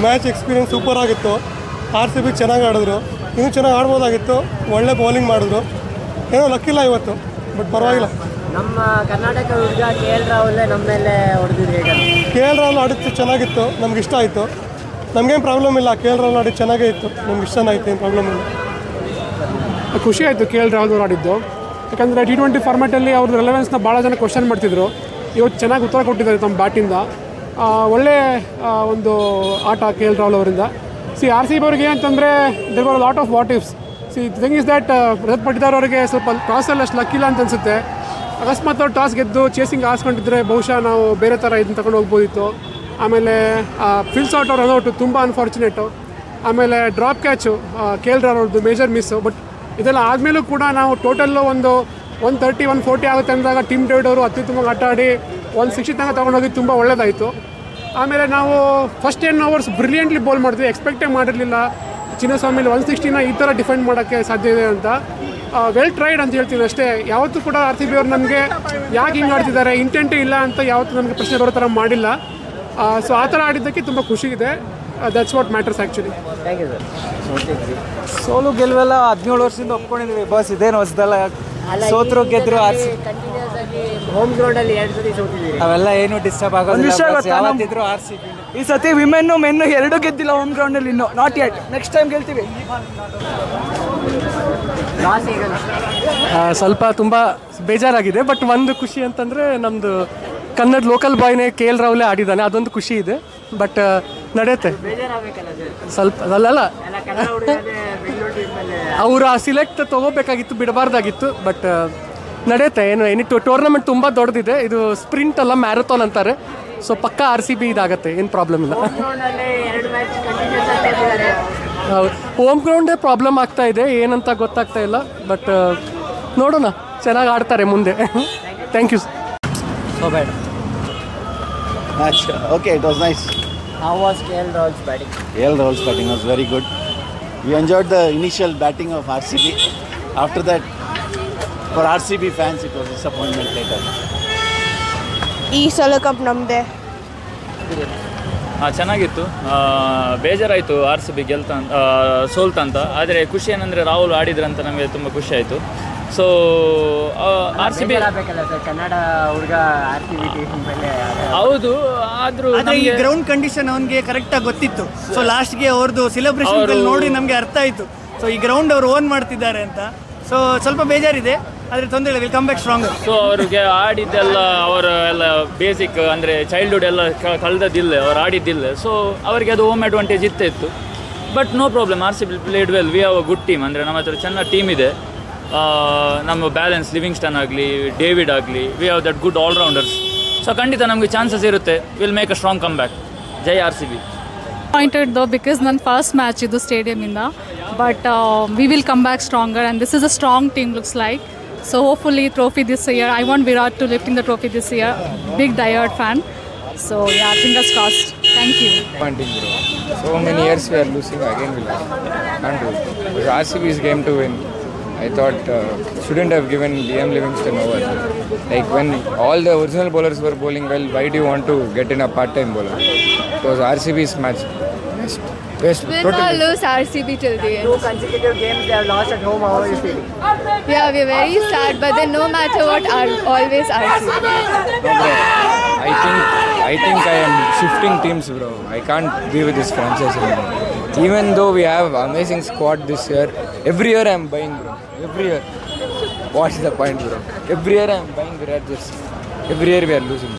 Match experience super ಆಗಿತ್ತು. RCB ಚೆನ್ನಾಗಿ ಆಡಿದ್ರು, ಇನ್ನೂ ಚೆನ್ನಾಗಿ ಆಡ್ಬೋದಾಗಿತ್ತು. ಒಳ್ಳೆ ಬೌಲಿಂಗ್ ಮಾಡಿದ್ರು. ಏನೋ ಲಕ್ಕಿಲ್ಲ ಇವತ್ತು, ಬಟ್ ಪರವಾಗಿಲ್ಲ. ನಮ್ಮ ಕರ್ನಾಟಕ ಹುಡುಗ KL ರಾಹುಲ್ ನಮ್ಮ ಮೇಲೆ ಹೊಡೆದಿದ್ದು ಹೇಗೆ? KL ರಾಹುಲ್ ಆಡಿದ್ದು ಚೆನ್ನಾಗಿತ್ತು, ನಮ್ಗೆ ಇಷ್ಟ ಆಯಿತು. ನಮಗೇನು ಪ್ರಾಬ್ಲಮ್ ಇಲ್ಲ, KL ರಾಹುಲ್ ಆಡಿದ್ದು ಚೆನ್ನಾಗೇ ಇತ್ತು, ನಮ್ಗೆ ಇಷ್ಟನೇ ಆಯಿತು, ಏನು ಪ್ರಾಬ್ಲಮ್ ಇಲ್ಲ. ಖುಷಿ ಆಯಿತು KL ರಾಹುಲ್ ಅವರು ಆಡಿದ್ದು. ಯಾಕಂದರೆ T20 ಫಾರ್ಮ್ಯಾಟಲ್ಲಿ ಅವ್ರದ್ದು ರೆಲೆವೆನ್ಸ್ನ ಭಾಳ ಜನ ಕ್ವಶನ್ ಮಾಡ್ತಿದ್ರು. ಇವತ್ತು ಚೆನ್ನಾಗಿ ಉತ್ತರ ಕೊಟ್ಟಿದ್ದಾರೆ ತಮ್ಮ ಬ್ಯಾಟಿಂದ. ಒಳ್ಳೆ ಒಂದು ಆಟ KL ರಾಹುಲ್ ಅವರಿಂದ. RCB ಅವ್ರಿಗೆ ಏನಂತಂದರೆ there were lot of what ifs. Thing is that Rajat Patidar ಅವರಿಗೆ ಸ್ವಲ್ಪ ಟಾಸಲ್ಲಿ ಅಷ್ಟು ಲಕ್ಕಿಲ್ಲ ಅಂತ ಅನಿಸುತ್ತೆ. ಅಕಸ್ಮಾತ್ ಅವ್ರು ಟಾಸ್ ಗೆದ್ದು ಚೇಸಿಂಗ್ ಹಾಸ್ಕೊಂಡಿದ್ರೆ ಬಹುಶಃ ನಾವು ಬೇರೆ ಥರ ಇದನ್ನು ತಗೊಂಡು ಹೋಗ್ಬೋದಿತ್ತು. ಆಮೇಲೆ ಫಿಲ್ ಶಾಟ್ ಅವ್ರು ರನ್ಔಟು ತುಂಬ ಅನ್ಫಾರ್ಚುನೇಟು. ಆಮೇಲೆ ಡ್ರಾಪ್ ಕ್ಯಾಚು KL ರಾಹುಲ್ ಅವ್ರದ್ದು ಮೇಜರ್ ಮಿಸ್ಸು. ಬಟ್ ಇದೆಲ್ಲ ಆದಮೇಲೂ ಕೂಡ ನಾವು ಟೋಟಲ್ಲು ಒಂದು 130, 140 ಆಗುತ್ತೆ ಅಂದಾಗ ಟಿಮ್ ಡೇವಿಡ್ ಅವರು ಅತ್ಯುತ್ತಮವಾಗಿ ಆಟ ಆಡಿ 160 ತನಕ ತೊಗೊಂಡೋಗಿ ತುಂಬ ಒಳ್ಳೆಯದಾಯಿತು. ಆಮೇಲೆ ನಾವು ಫಸ್ಟ್ 10 overs ಬ್ರಿಲಿಯಂಟ್ಲಿ ಬೌಲ್ ಮಾಡಿದ್ವಿ. ಎಕ್ಸ್ಪೆಕ್ಟೇ ಮಾಡಿರಲಿಲ್ಲ ಚಿನ್ನಸ್ವಾಮಿಲಿ 160ನ ಈ ಥರ ಡಿಫೆಂಡ್ ಮಾಡೋಕ್ಕೆ ಸಾಧ್ಯ ಇದೆ ಅಂತ. ವೆಲ್ ಟ್ರೈಡ್ ಅಂತ ಹೇಳ್ತೀನಿ ಅಷ್ಟೇ. ಯಾವತ್ತೂ ಕೂಡ RCB ಅವರು ನಮಗೆ ಯಾಕೆ ಹಿಂಗೆ ಆಡ್ತಿದ್ದಾರೆ, ಇಂಟೆಂಟೇ ಇಲ್ಲ ಅಂತ ಯಾವತ್ತೂ ನಮಗೆ ಪ್ರಶ್ನೆ ಬರೋ ಥರ ಮಾಡಿಲ್ಲ. ಸೊ ಆ ಥರ ಆಡಿದ್ದಕ್ಕೆ ತುಂಬ ಖುಷಿ ಇದೆ. That's what matters actually. Thank you sir. ಸೋಲು ಗೆಲುವೆಲ್ಲ 17 ವರ್ಷದಿಂದ ಒಪ್ಕೊಂಡಿದ್ವಿ ಬಸ್, ಇದೇನು ಹೊಸದಲ್ಲ. ಸೋತ್ರು ಗೆದ್ರು ಕಂಟಿನ್ಯೂಸ್ ಆಗಿ ಹೋಮ್ ಗ್ರೌಂಡಲ್ಲಿ 2 ಸತಿ ಸೋತಿದ್ದೀವಿ. ಅವೆಲ್ಲ ಏನು ಡಿಸ್ಟರ್ಬ್ ಆಗೋದಿಲ್ಲ. ಯಾವತ್ತಿದ್ರು RCB. ಈ ಸತಿ ವಿಮೆನ್ನು ಮೆನ್ನು ಎರಡೂ ಗೆದ್ದಿಲ್ಲ ಹೋಮ್ ಗ್ರೌಂಡಲ್ಲಿ, ಇನ್ನೂ ನಾಟ್ ಯೆಟ್. ನೆಕ್ಸ್ಟ್ ಟೈಮ್ ಗೆಲ್ತೀವಿ. ಸ್ವಲ್ಪ ತುಂಬ ಬೇಜಾರಾಗಿದೆ. ಬಟ್ ಒಂದು ಖುಷಿ ಅಂತಂದರೆ ನಮ್ಮದು ಕನ್ನಡ ಲೋಕಲ್ ಬಾಯ್ನೇ KL ರಾಹುಲೇ ಆಡಿದ್ದಾನೆ, ಅದೊಂದು ಖುಷಿ ಇದೆ. ಬಟ್ ನಡೆಯುತ್ತೆ ಸ್ವಲ್ಪ. ಅಲ್ಲ ಅವರು ಆ ಸಿಲೆಕ್ಟ್ ತೊಗೋಬೇಕಾಗಿತ್ತು, ಬಿಡಬಾರ್ದಾಗಿತ್ತು. ಬಟ್ ನಡೆಯುತ್ತೆ. ಏನು ಟೂರ್ನಮೆಂಟ್ ತುಂಬ ದೊಡ್ಡದಿದೆ. ಇದು ಸ್ಪ್ರಿಂಟ್ ಅಲ್ಲ, ಮ್ಯಾರಥಾನ್ ಅಂತಾರೆ. ಸೊ ಪಕ್ಕ RCB ಇದಾಗತ್ತೆ, ಏನು ಪ್ರಾಬ್ಲಮ್ ಇಲ್ಲ. ಹೌದು, ಹೋಮ್ ಗ್ರೌಂಡೇ ಪ್ರಾಬ್ಲಮ್ ಆಗ್ತಾ ಇದೆ, ಏನಂತ ಗೊತ್ತಾಗ್ತಾ ಇಲ್ಲ. ಬಟ್ ನೋಡೋಣ, ಚೆನ್ನಾಗಿ ಆಡ್ತಾರೆ ಮುಂದೆ. Thank you. So bad. Match. Okay, it was nice. How was KL Rahul's batting? KL Rahul's batting was very good. We enjoyed the initial batting of RCB. After that, for RCB fans, it was disappointment later. ಈ ಸಲ cup ನಮ್ಮದೇ. ಚೆನ್ನಾಗಿತ್ತು. ಬೇಜಾರಾಯಿತು RCB ಸೋಲ್ತಂತ. ಆದರೆ ಖುಷಿ ಏನಂದರೆ ರಾಹುಲ್ ಆಡಿದ್ರಂತ ನಮಗೆ ತುಂಬ ಖುಷಿ ಆಯಿತು. ಸೊ RCB ಕನ್ನಡ ಹುಡುಗ RCB ಟೀಮ್ ಮೇಲೆ ಹೌದು. ಆದರೂ ಈ ಗ್ರೌಂಡ್ ಕಂಡೀಷನ್ ಅವನಿಗೆ ಕರೆಕ್ಟಾಗಿ ಗೊತ್ತಿತ್ತು. ಸೊ ಲಾಸ್ಟ್ಗೆ ಅವ್ರದ್ದು ಸೆಲೆಬ್ರೇಷನ್ ನೋಡಿ ನಮಗೆ ಅರ್ಥ ಆಯಿತು. ಸೊ ಈ ಗ್ರೌಂಡ್ ಅವರು ಓನ್ ಮಾಡ್ತಿದ್ದಾರೆ ಅಂತ. ಸೊ ಸ್ವಲ್ಪ ಬೇಜಾರಿದೆ, ಆದರೆ ತೊಂದರೆ ಇಲ್ಲ. Will come back strong. So ಅವ್ರಿಗೆ ಆಡಿದ್ದೆಲ್ಲ ಅವರ ಎಲ್ಲ ಬೇಸಿಕ್ ಅಂದರೆ ಚೈಲ್ಡ್ಹುಡ್ ಎಲ್ಲ ಕಳೆದಿಲ್ಲ, ಅವ್ರು ಆಡಿದ್ದಿಲ್ಲ. ಸೊ ಅವರಿಗೆ ಅದು ಹೋಮ್ ಅಡ್ವಾಂಟೇಜ್ ಇತ್ತು. But no problem, RCB played well. We have a good team. ಅಂದರೆ ನಮ್ಮ ಹತ್ರ ಚೆನ್ನಾಗಿ ಟೀಮ್ ಇದೆ. ನಮ್ಮ ಬ್ಯಾಲೆನ್ಸ್, ಲಿವಿಂಗ್ಸ್ಟನ್ ಆಗಲಿ, ಡೇವಿಡ್ ಆಗಲಿ, we have that good allrounders. So ಖಂಡಿತ ನಮಗೆ ಚಾನ್ಸಸ್ ಇರುತ್ತೆ. Will make a strong come back. ಜೈ RCB. Pointed though because ನನ್ನ ಫಸ್ಟ್ ಮ್ಯಾಚ್ ಇದು ಸ್ಟೇಡಿಯಮಿಂದ. But we will come back stronger and this is a strong team looks like. So hopefully trophy this year. I want Virat to lifting the trophy this year. Big diehard fan. So yeah, fingers crossed. Thank you. Pointing bro. So many years we are losing, again we lost. Can't do it. It was RCB's game to win. I thought shouldn't have given Liam Livingstone over. Like when all the original bowlers were bowling well, why do you want to get in a part-time bowler? It was RCB's match. Best. Win or lose RCB till the end. 2 consecutive games they have lost at home. How are you feeling? Yeah, we're very sad, but then no matter what, always RCB. No, bro. I think I am shifting teams, bro. I can't be with this franchise anymore. Even though we have amazing squad this year, every year I am buying, bro. Every year. What's the point, bro? Every year I am buying Virat jersey. Every year we are losing.